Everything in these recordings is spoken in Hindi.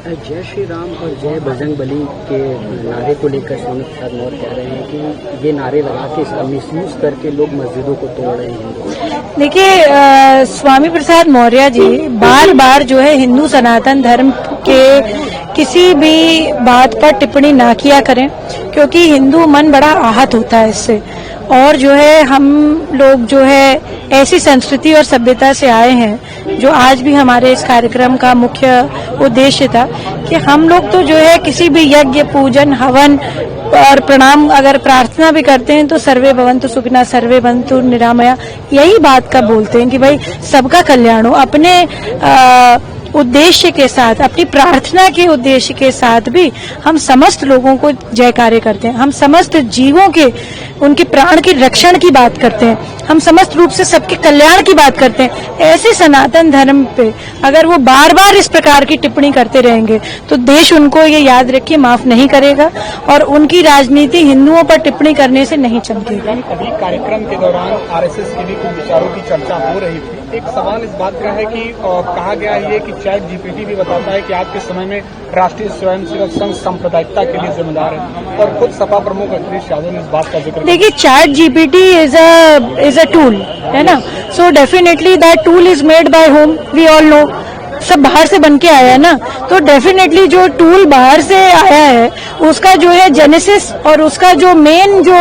जय श्री राम और जय बजरंग बली के नारे को लेकर स्वामी प्रसाद मौर्य कह रहे हैं कि ये नारे लगा के इसका मिसयूज करके लोग मस्जिदों को तोड़ रहे हैं। देखिए, स्वामी प्रसाद मौर्य जी बार बार जो है हिंदू सनातन धर्म के किसी भी बात पर टिप्पणी ना किया करें, क्योंकि हिंदू मन बड़ा आहत होता है इससे। और जो है हम लोग जो है ऐसी संस्कृति और सभ्यता से आए हैं, जो आज भी हमारे इस कार्यक्रम का मुख्य उद्देश्य था कि हम लोग तो जो है किसी भी यज्ञ, पूजन, हवन और प्रणाम अगर प्रार्थना भी करते हैं तो सर्वे भवन्तु सुखिनः, सर्वे भवन्तु निरामया, यही बात का बोलते हैं कि भाई सबका कल्याण हो। अपने उद्देश्य के साथ, अपनी प्रार्थना के उद्देश्य के साथ भी हम समस्त लोगों को जयकारे करते हैं। हम समस्त जीवों के, उनके प्राण की रक्षण की बात करते हैं। हम समस्त रूप से सबके कल्याण की बात करते हैं। ऐसे सनातन धर्म पे अगर वो बार बार इस प्रकार की टिप्पणी करते रहेंगे तो देश उनको ये याद रखिए माफ नहीं करेगा और उनकी राजनीति हिंदुओं पर टिप्पणी करने से नहीं चमकेगी। अभी कार्यक्रम के दौरान आरएसएस के भी कुछ विचारों की चर्चा हो रही थी। एक सवाल इस बात का है कि कहा गया है कि चैट जीपीटी भी बताता है कि आज के समय में राष्ट्रीय स्वयंसेवक संघ सांप्रदायिकता के लिए जिम्मेदार है, और खुद सपा प्रमुख अखिलेश यादव ने इस बात का जिक्र। देखिए, chat GPT is a tool, है ना। So definitely that tool is made by whom, we all know, सब बाहर से बन के आया है ना। तो डेफिनेटली जो टूल बाहर से आया है उसका जो है जेनेसिस और उसका जो मेन जो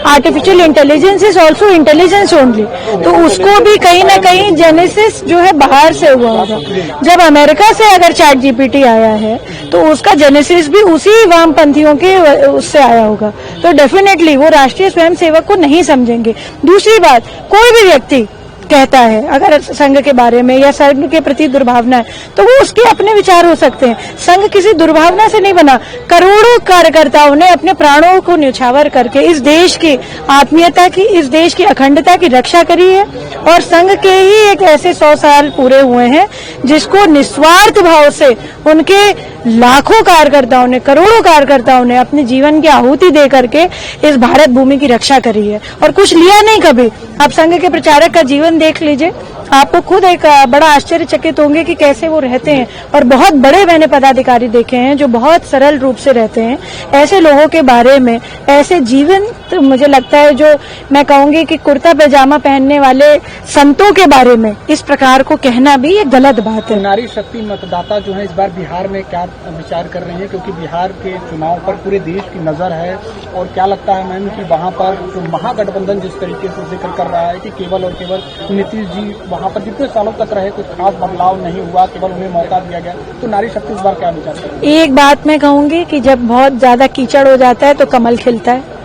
artificial intelligence is also intelligence only, तो उसको भी कहीं ना कहीं जेनेसिस जो है बाहर से हुआ होगा। जब अमेरिका से अगर चैट जीपीटी आया है तो उसका जेनेसिस भी उसी वामपंथियों के उससे आया होगा। तो डेफिनेटली वो राष्ट्रीय स्वयंसेवक को नहीं समझेंगे। दूसरी बात, कोई भी व्यक्ति कहता है अगर संघ के बारे में या संघ के प्रति दुर्भावना है तो वो उसके अपने विचार हो सकते हैं। संघ किसी दुर्भावना से नहीं बना। करोड़ों कार्यकर्ताओं ने अपने प्राणों को न्यौछावर करके इस देश की आत्मीयता की, इस देश की अखंडता की रक्षा करी है। और संघ के ही एक ऐसे 100 साल पूरे हुए हैं जिसको निस्वार्थ भाव से उनके लाखों कार्यकर्ताओं ने, करोड़ों कार्यकर्ताओं ने अपने जीवन की आहुति दे करके इस भारत भूमि की रक्षा करी है और कुछ लिया नहीं कभी। आप संघ के प्रचारक का जीवन देख लीजिए, आपको खुद एक बड़ा आश्चर्यचकित होंगे कि कैसे वो रहते हैं। और बहुत बड़े मैंने पदाधिकारी देखे हैं जो बहुत सरल रूप से रहते हैं। ऐसे लोगों के बारे में, ऐसे जीवन, तो मुझे लगता है जो मैं कहूंगी कि कुर्ता पैजामा पहनने वाले संतों के बारे में इस प्रकार को कहना भी एक गलत बात है। नारी शक्ति मतदाता जो है इस बार बिहार में क्या विचार कर रहे हैं, क्योंकि बिहार के चुनाव पर पूरे देश की नजर है, और क्या लगता है मैम कि वहाँ पर जो महागठबंधन जिस तरीके से जिक्र कर रहा है कि केवल और केवल नीतीश जी वहाँ पर जितने सालों तक रहे कुछ खास बदलाव नहीं हुआ, केवल उन्हें मौका दिया गया, तो नारी शक्ति इस बार क्या विचार कर रही है? एक बात मैं कहूंगी कि जब बहुत ज्यादा कीचड़ हो जाता है तो कमल खिलता है।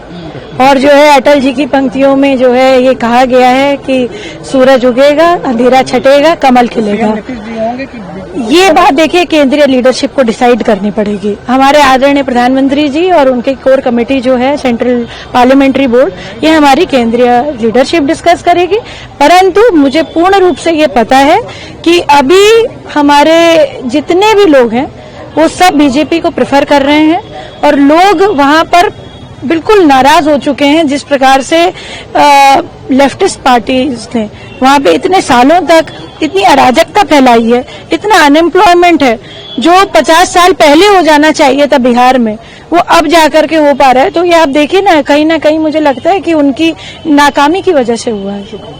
और जो है अटल जी की पंक्तियों में जो है ये कहा गया है कि सूरज उगेगा, अंधेरा छटेगा, कमल खिलेगा। ये बात देखिए केंद्रीय लीडरशिप को डिसाइड करनी पड़ेगी। हमारे आदरणीय प्रधानमंत्री जी और उनके कोर कमेटी जो है सेंट्रल पार्लियामेंट्री बोर्ड, ये हमारी केंद्रीय लीडरशिप डिस्कस करेगी। परंतु मुझे पूर्ण रूप से ये पता है कि अभी हमारे जितने भी लोग हैं वो सब बीजेपी को प्रेफर कर रहे हैं और लोग वहां पर बिल्कुल नाराज हो चुके हैं जिस प्रकार से लेफ्टिस्ट पार्टीज ने वहां पे इतने सालों तक इतनी अराजकता फैलाई है, इतना अनएम्प्लॉयमेंट है जो 50 साल पहले हो जाना चाहिए था बिहार में, वो अब जाकर के हो पा रहा है। तो ये आप देखिए ना कहीं मुझे लगता है कि उनकी नाकामी की वजह से हुआ है।